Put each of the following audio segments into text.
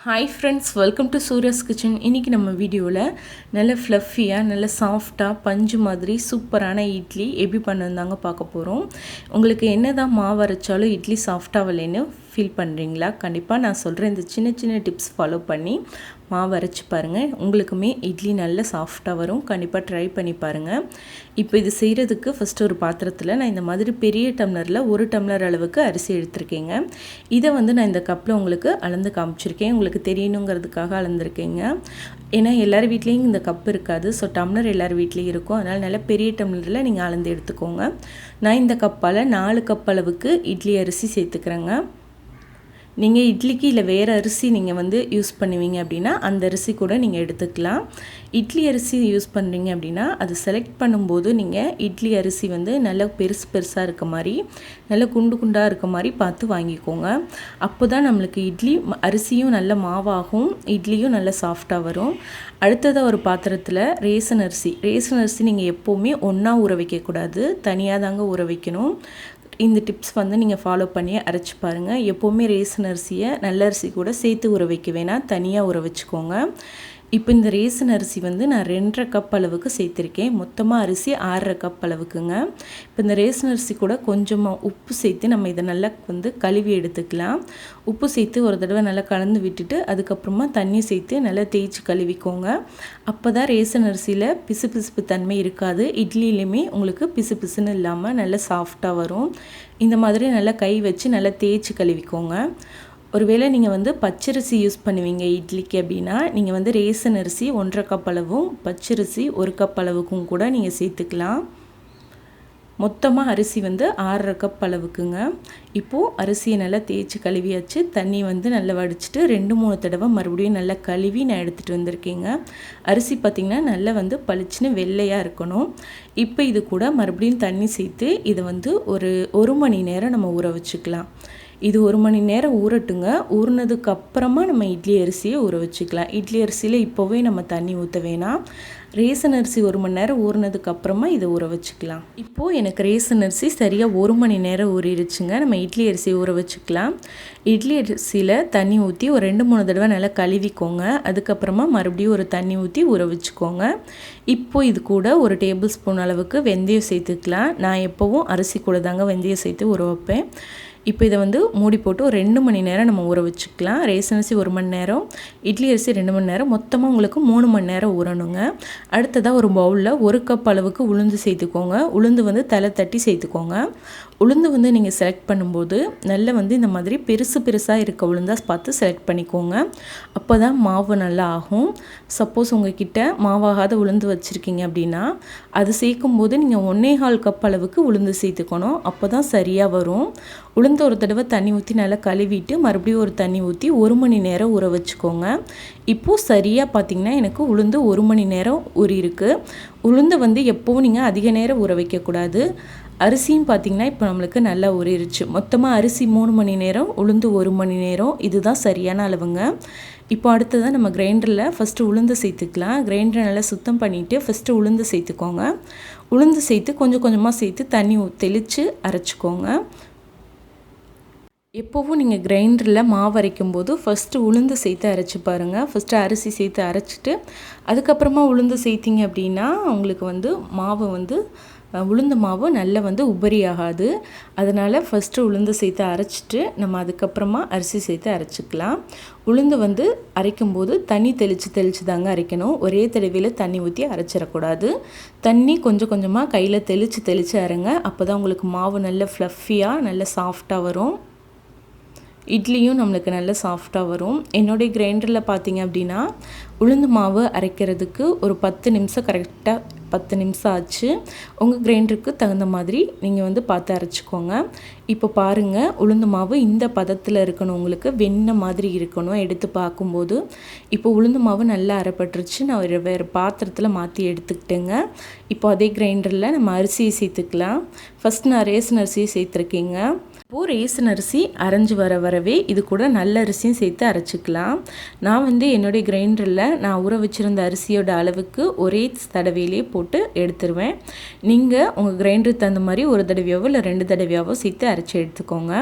Hi friends, welcome to Surya's Kitchen. இன்னைக்கு நம்ம வீடியோவில் நல்ல ஃப்ளஃபியாக நல்ல சாஃப்டாக பஞ்சு மாதிரி சூப்பரான இட்லி எப்படி பண்ணுறதாங்க பார்க்க போகிறோம். உங்களுக்கு என்னதான் மாவு அரைச்சாலும் இட்லி சாஃப்டாக வரலைன்னு ஃபீல் பண்ணுறீங்களா? கண்டிப்பாக நான் சொல்கிறேன் இந்த சின்ன சின்ன டிப்ஸ் ஃபாலோ பண்ணி மாவு அரைச்சி பாருங்கள். உங்களுக்குமே இட்லி நல்ல சாஃப்டாக வரும். கண்டிப்பாக ட்ரை பண்ணி பாருங்கள். இப்போ இது செய்கிறதுக்கு ஃபஸ்ட்டு ஒரு பாத்திரத்தில் நான் இந்த மாதிரி பெரிய டம்ளரில் 1 டம்ளர் அளவுக்கு அரிசி எடுத்திருக்கேங்க. இதை நான் இந்த கப்பில் உங்களுக்கு அளந்து காமிச்சிருக்கேன். உங்களுக்கு தெரியணுங்கிறதுக்காக அளந்துருக்கேங்க. ஏன்னா எல்லார் வீட்லேயும் இந்த கப் இருக்காது. ஸோ டம்ளர் எல்லார் வீட்லேயும் இருக்கும். அதனால் நல்ல பெரிய டம்ளரில் நீங்கள் அளந்து எடுத்துக்கோங்க. நான் இந்த கப்பால் 4 கப் அளவுக்கு இட்லி அரிசி சேர்த்துக்கிறேங்க. நீங்கள் இட்லிக்கு இல்லை வேறு அரிசி நீங்கள் யூஸ் பண்ணுவீங்க அப்படின்னா அந்த அரிசி கூட நீங்கள் எடுத்துக்கலாம். இட்லி அரிசி யூஸ் பண்ணுறீங்க அப்படின்னா அது செலக்ட் பண்ணும்போது நீங்கள் இட்லி அரிசி நல்லா பெருசாக இருக்க மாதிரி நல்ல குண்டாக இருக்க மாதிரி பார்த்து வாங்கிக்கோங்க. அப்போ தான் நம்மளுக்கு இட்லி அரிசியும் நல்ல மாவாகும், இட்லியும் நல்ல சாஃப்டாக வரும். அடுத்ததாக ஒரு பாத்திரத்தில் ரேஷன் அரிசி நீங்கள் எப்போவுமே ஒன்றா ஊற வைக்கக்கூடாது, தனியாக தாங்க ஊற வைக்கணும். இந்த டிப்ஸ் நீங்கள் ஃபாலோ பண்ணி அரைச்சி பாருங்கள். எப்போவுமே ரேஷன் அரிசியை நல்ல அரிசி கூட சேர்த்து ஊற வைக்க வேணாம், தனியாக ஊற வச்சுக்கோங்க. இப்போ இந்த ரேஷன் அரிசி நான் 2.5 கப் அளவுக்கு சேர்த்துருக்கேன். மொத்தமாக அரிசி 6.5 கப் அளவுக்குங்க. இப்போ இந்த ரேஷன் அரிசி கூட கொஞ்சமாக உப்பு சேர்த்து நம்ம இதை நல்லா கழுவி எடுத்துக்கலாம். உப்பு சேர்த்து ஒரு தடவை நல்லா கலந்து விட்டுட்டு அதுக்கப்புறமா தண்ணி சேர்த்து நல்லா தேய்ச்சி கழுவிக்கோங்க. அப்போ தான் ரேஷன் அரிசியில் பிசுபிசுப்பு தன்மை இருக்காது, இட்லியிலையுமே உங்களுக்கு பிசுபிசுன்னு இல்லாமல் நல்லா சாஃப்டாக வரும். இந்த மாதிரி நல்லா கை வச்சு நல்லா தேய்ச்சி கழுவிக்கோங்க. ஒருவேளை நீங்கள் பச்சரிசி யூஸ் பண்ணுவீங்க இட்லிக்கு அப்படின்னா நீங்கள் ரேஷன் அரிசி 1.5 கப் அளவும் பச்சரிசி 1 கப் அளவுக்கும் கூட நீங்கள் சேர்த்துக்கலாம். மொத்தமாக அரிசி 6.5 கப் அளவுக்குங்க. இப்போது அரிசியை நல்லா தேய்ச்சி கழுவியாச்சு. தண்ணி நல்லா வடிச்சிட்டு 2-3 தடவை மறுபடியும் நல்லா கழுவி நான் எடுத்துகிட்டு வந்திருக்கேங்க. அரிசி பார்த்திங்கன்னா நல்லா பளிச்சுன்னு வெள்ளையாக இருக்கணும். இப்போ இது கூட மறுபடியும் தண்ணி சேர்த்து இதை ஒரு 1 மணி நேரம் நம்ம ஊற வச்சுக்கலாம். இது 1 மணி நேரம் ஊறட்டுங்க. ஊறினதுக்கு அப்புறமா நம்ம இட்லி அரிசியை ஊற வச்சுக்கலாம். இட்லி அரிசியில் இப்போவே நம்ம தண்ணி ஊற்ற வேணாம். ரேஷன் அரிசி 1 மணி நேரம் ஊறினதுக்கு அப்புறமா இதை ஊற வச்சுக்கலாம். இப்போது எனக்கு ரேஷன் அரிசி சரியாக 1 மணி நேரம் ஊறிடுச்சுங்க. நம்ம இட்லி அரிசி ஊற வச்சுக்கலாம். இட்லி அரிசியில் தண்ணி ஊற்றி ஒரு 2-3 தடவை நல்லா கழுவிக்கோங்க. அதுக்கப்புறமா மறுபடியும் ஒரு தண்ணி ஊற்றி ஊற வச்சுக்கோங்க. இப்போது இது கூட 1 டேபிள் ஸ்பூன் அளவுக்கு வெந்தயம் சேர்த்துக்கலாம். நான் எப்போவும் அரிசி கூட தாங்க வெந்தயம் சேர்த்து ஊற வைப்பேன். இப்போ இதை மூடி போட்டு ஒரு 2 மணி நேரம் நம்ம ஊற வச்சுக்கலாம். ரேஷன் அரிசி 1 மணி நேரம், இட்லி அரிசி 2 மணி நேரம், மொத்தமாக உங்களுக்கு 3 மணி நேரம் ஊறணுங்க. அடுத்ததாக ஒரு பவுலில் 1 கப் அளவுக்கு உளுந்து சேர்த்துக்கோங்க. உளுந்து தலை தட்டி சேர்த்துக்கோங்க. உளுந்து நீங்கள் செலக்ட் பண்ணும்போது நல்ல இந்த மாதிரி பெருசாக இருக்க உளுந்தாக பார்த்து செலக்ட் பண்ணிக்கோங்க. அப்போ தான் மாவு நல்லா ஆகும். சப்போஸ் உங்கள்கிட்ட மாவாகாத உளுந்து வச்சுருக்கீங்க அப்படின்னா அது சேர்க்கும்போது நீங்கள் 1.25 கப் அளவுக்கு உளுந்து சேர்த்துக்கணும். அப்போ தான் சரியாக வரும். உளுந்து ஒரு தடவை தண்ணி ஊற்றி நல்லா கழுவிட்டு மறுபடியும் ஒரு தண்ணி ஊற்றி 1 மணி நேரம் ஊற வச்சுக்கோங்க. இப்போது சரியாக பார்த்திங்கன்னா எனக்கு உளுந்து 1 மணி நேரம் ஊறியிருக்கு. உளுந்து எப்போவும் நீங்கள் அதிக நேரம் ஊற வைக்கக்கூடாது. அரிசியும் பார்த்திங்கன்னா இப்போ நம்மளுக்கு நல்லா ஊறிடுச்சு. மொத்தமாக அரிசி 3 மணி நேரம், உளுந்து 1 மணி நேரம், இதுதான் சரியான அளவுங்க. இப்போ அடுத்ததாக நம்ம கிரைண்டரில் ஃபஸ்ட்டு உளுந்து சேர்த்துக்கலாம். கிரைண்டரை நல்லா சுத்தம் பண்ணிவிட்டு ஃபஸ்ட்டு உளுந்து சேர்த்துக்கோங்க. உளுந்து சேர்த்து கொஞ்சம் கொஞ்சமாக சேர்த்து தண்ணி தெளித்து அரைச்சிக்கோங்க. எப்போவும் நீங்கள் கிரைண்டரில் மாவு அரைக்கும் போது ஃபஸ்ட்டு உளுந்து சேர்த்து அரைச்சி பாருங்கள். ஃபஸ்ட்டு அரிசி சேர்த்து அரைச்சிட்டு அதுக்கப்புறமா உளுந்து சேர்த்திங்க அப்படின்னா உங்களுக்கு மாவு உளுந்து மாவு நல்லா உபரி ஆகாது. அதனால் ஃபஸ்ட்டு உளுந்து சேர்த்து அரைச்சிட்டு நம்ம அதுக்கப்புறமா அரிசி சேர்த்து அரைச்சிக்கலாம். உளுந்து அரைக்கும்போது தண்ணி தெளித்து தாங்க அரைக்கணும். ஒரே தடவையில் தண்ணி ஊற்றி அரைச்சிடக்கூடாது. தண்ணி கொஞ்சம் கொஞ்சமாக கையில் தெளித்து அரைங்க. அப்போ தான் உங்களுக்கு மாவு நல்ல ஃப்ளஃபியாக நல்ல சாஃப்டாக வரும். இட்லியும் நம்மளுக்கு நல்ல சாஃப்டாக வரும். என்னுடைய கிரைண்டரில் பார்த்திங்க அப்படின்னா உளுந்து மாவு அரைக்கிறதுக்கு ஒரு 10 நிமிஷம் கரெக்டாக 10 நிமிஷம் ஆச்சு. உங்கள் கிரைண்டருக்கு தகுந்த மாதிரி நீங்கள் பார்த்து அரைச்சிக்கோங்க. இப்போ பாருங்கள், உளுந்து மாவு இந்த பதத்தில் இருக்கணும், உங்களுக்கு வெண்ணெய் மாதிரி இருக்கணும் எடுத்து பார்க்கும்போது. இப்போ உளுந்து மாவு நல்லா அரைப்பட்டுருச்சு. நான் வேறு பாத்திரத்தில் மாற்றி எடுத்துக்கிட்டேங்க. இப்போ அதே கிரைண்டரில் நம்ம அரிசியை சேர்த்துக்கலாம். ஃபஸ்ட் நான் ரேஷன் அரிசியை சேர்த்துருக்கேங்க. இப்போது ரேஷன் அரிசி அரைஞ்சி வரவே இது கூட நல்ல அரிசியும் சேர்த்து அரைச்சிக்கலாம். நான் என்னுடைய கிரைண்டரில் நான் ஊற வச்சுருந்த அரிசியோட அளவுக்கு ஒரே தடவையிலே போட்டு எடுத்துருவேன். நீங்கள் உங்கள் கிரைண்டருக்கு தகுந்த மாதிரி 1 தடவையாவோ இல்லை 2 தடவையாவோ சேர்த்து அரைச்சி எடுத்துக்கோங்க.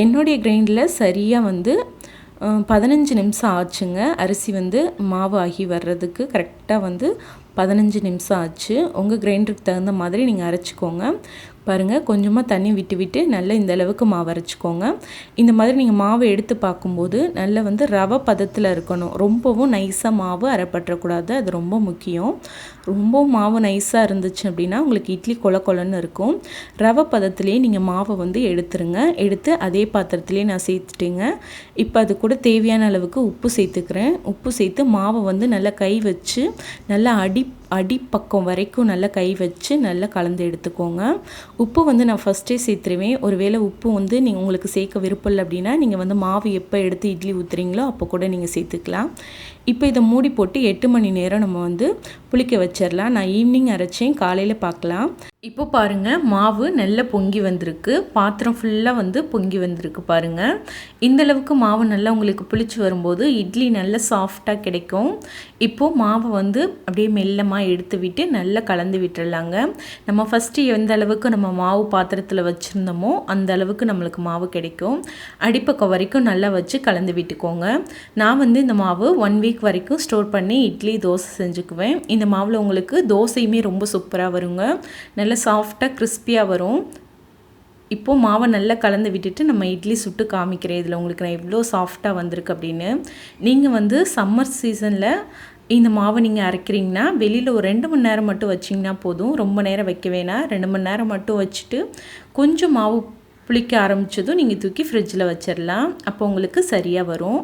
என்னுடைய கிரைண்டரில் சரியாக 15 நிமிஷம் ஆச்சுங்க. அரிசி வந்து மாவு ஆகி வர்றதுக்கு கரெக்டாக வந்து 15 நிமிஷம் ஆச்சு. உங்கள் கிரைண்டருக்கு தகுந்த மாதிரி நீங்கள் அரைச்சிக்கோங்க. பாருங்கள், கொஞ்சமாக தண்ணி விட்டு விட்டு நல்லா இந்த அளவுக்கு மாவு அரைச்சிக்கோங்க. இந்த மாதிரி நீங்கள் மாவை எடுத்து பார்க்கும்போது நல்லா வந்து ரவை பதத்தில் இருக்கணும். ரொம்பவும் நைஸாக மாவு அரைப்பற்றக்கூடாது, அது ரொம்ப முக்கியம். ரொம்பவும் மாவு நைஸாக இருந்துச்சு அப்படின்னா உங்களுக்கு இட்லி கொல கொலன்னு இருக்கும். ரவை பதத்துலேயே நீங்கள் மாவை வந்து எடுத்துருங்க. எடுத்து அதே பாத்திரத்துலேயே நான் சேர்த்துட்டேங்க. இப்போ அது கூட தேவையான அளவுக்கு உப்பு சேர்த்துக்கிறேன். உப்பு சேர்த்து மாவை வந்து நல்லா கை வச்சு நல்லா அடிப்பக்கம் வரைக்கும் நல்லா கை வச்சு நல்லா கலந்து எடுத்துக்கோங்க. உப்பு வந்து நான் ஃபஸ்ட்டே சேர்த்துருவேன். ஒருவேளை உப்பு வந்து உங்களுக்கு சேர்க்க விருப்பம் இல்லை அப்படின்னா நீங்கள் வந்து மாவு எப்போ எடுத்து இட்லி ஊற்றுறீங்களோ அப்போ கூட நீங்கள் சேர்த்துக்கலாம். இப்போ இதை மூடி போட்டு 8 மணி நேரம் நம்ம வந்து புளிக்க வச்சிடலாம். நான் ஈவினிங் அரைச்சேன், காலையில் பார்க்கலாம். இப்போ பாருங்கள், மாவு நல்லா பொங்கி வந்திருக்கு. பாத்திரம் ஃபுல்லாக வந்து பொங்கி வந்திருக்கு பாருங்கள். இந்தளவுக்கு மாவு நல்லா உங்களுக்கு புளிச்சு வரும்போது இட்லி நல்லா சாஃப்டாக கிடைக்கும். இப்போது மாவை வந்து அப்படியே மெல்லமாக எடுத்து விட்டு நல்லா கலந்து விட்டுடலாங்க. நம்ம ஃபஸ்ட்டு எந்த அளவுக்கு நம்ம மாவு பாத்திரத்தில் வச்சுருந்தோமோ அந்த அளவுக்கு நம்மளுக்கு மாவு கிடைக்கும். அடிப்பக்கம் வரைக்கும் நல்லா வச்சு கலந்து விட்டுக்கோங்க. நான் வந்து இந்த மாவு 1 வீக் வரைக்கும் ஸ்டோர் பண்ணி இட்லி தோசை செஞ்சுக்குவேன். இந்த மாவில் உங்களுக்கு தோசையுமே ரொம்ப சூப்பராக வருங்க. நல்லா சாஃப்டாக கிறிஸ்பியாக வரும். இப்போது மாவை நல்லா கலந்து விட்டுட்டு நம்ம இட்லி சுட்டு காமிக்கிறேன். இதில் உங்களுக்கு நான் எவ்வளோ சாஃப்டாக வந்திருக்கு அப்படின்னு. நீங்கள் வந்து சம்மர் சீசனில் இந்த மாவை நீங்கள் அரைக்கிறீங்கன்னா வெளியில் ஒரு 2 மணி நேரம் மட்டும் வச்சிங்கன்னா போதும். ரொம்ப நேரம் வைக்க வேணாம். 2 மணி நேரம் மட்டும் வச்சுட்டு கொஞ்சம் மாவு புளிக்க ஆரம்பித்ததும் நீங்கள் தூக்கி ஃப்ரிட்ஜில் வச்சிடலாம். அப்போ உங்களுக்கு சரியாக வரும்.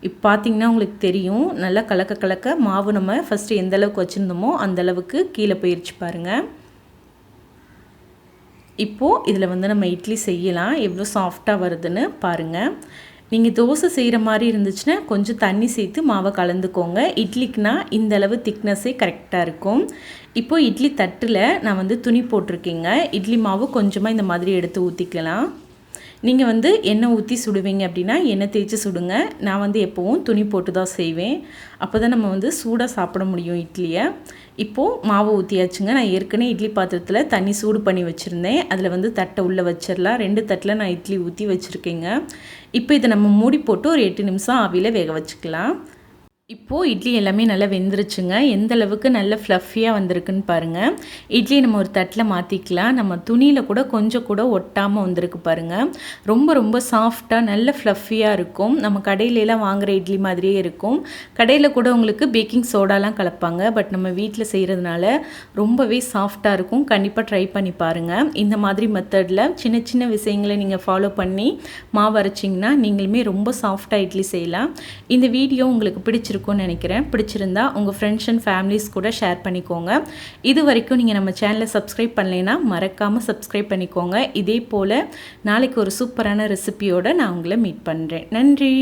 இப்போ பார்த்திங்கன்னா உங்களுக்கு தெரியும், நல்லா கலக்க மாவு நம்ம ஃபஸ்ட்டு எந்த அளவுக்கு வச்சுருந்தோமோ அந்தளவுக்கு கீழே போயிடுச்சு பாருங்கள். இப்போது இதில் வந்து நம்ம இட்லி செய்யலாம். எவ்வளோ சாஃப்டாக வருதுன்னு பாருங்கள். நீங்கள் தோசை செய்கிற மாதிரி இருந்துச்சுன்னா கொஞ்சம் தண்ணி சேர்த்து மாவை கலந்துக்கோங்க. இட்லிக்குனா இந்த அளவு திக்னஸே கரெக்டாக இருக்கும். இப்போது இட்லி தட்டில் நான் வந்து துணி போட்டிருக்கேங்க. இட்லி மாவு கொஞ்சமாக இந்த மாதிரி எடுத்து ஊற்றிக்கலாம். நீங்கள் வந்து எண்ணெய் ஊற்றி சுடுவீங்க அப்படின்னா எண்ணெய் தேய்ச்சி சுடுங்க. நான் வந்து எப்போவும் துணி போட்டு தான் செய்வேன். அப்போ தான் நம்ம வந்து சூடாக சாப்பிட முடியும் இட்லியை. இப்போது மாவு ஊற்றியாச்சுங்க. நான் ஏற்கனவே இட்லி பாத்திரத்தில் தண்ணி சூடு பண்ணி வச்சுருந்தேன். அதில் வந்து தட்டை உள்ளே வச்சிடலாம். 2 தட்டில் நான் இட்லி ஊற்றி வச்சுருக்கேங்க. இப்போ இதை நம்ம மூடி போட்டு ஒரு 8 நிமிஷம் ஆவியில் வேக வச்சுக்கலாம். இப்போது இட்லி எல்லாமே நல்லா வெந்துருச்சுங்க. எந்த அளவுக்கு நல்ல ஃப்ளஃபியாக வந்திருக்குன்னு பாருங்கள். இட்லி நம்ம ஒரு தட்டில் மாற்றிக்கலாம். நம்ம துணியில் கூட கொஞ்சம் கூட ஒட்டாமல் வந்திருக்கு பாருங்கள். ரொம்ப சாஃப்டாக நல்ல ஃப்ளஃபியாக இருக்கும். நம்ம கடையிலலாம் வாங்குகிற இட்லி மாதிரியே இருக்கும். கடையில் கூட உங்களுக்கு பேக்கிங் சோடாலாம் கலப்பாங்க. பட் நம்ம வீட்டில் செய்கிறதுனால ரொம்பவே சாஃப்டாக இருக்கும். கண்டிப்பாக ட்ரை பண்ணி பாருங்கள். இந்த மாதிரி மெத்தடில் சின்ன விஷயங்களை நீங்கள் ஃபாலோ பண்ணி மாவு அரைச்சிங்கன்னா நீங்களுமே ரொம்ப சாஃப்டாக இட்லி செய்யலாம். இந்த வீடியோ உங்களுக்கு பிடிச்சிருக்கும் நினைக்கிறேன். பிடிச்சிருந்தா உங்கள் ஃப்ரெண்ட்ஸ் அண்ட் ஃபேமிலிஸ் கூட ஷேர் பண்ணிக்கோங்க. இது வரைக்கும் நீங்கள் நம்ம சேனலை சப்ஸ்கிரைப் பண்ணலைன்னா மறக்காமல் சப்ஸ்கிரைப் பண்ணிக்கோங்க. இதே போல் நாளைக்கு ஒரு சூப்பரான ரெசிபியோடு நான் உங்களை மீட் பண்ணுறேன். நன்றி.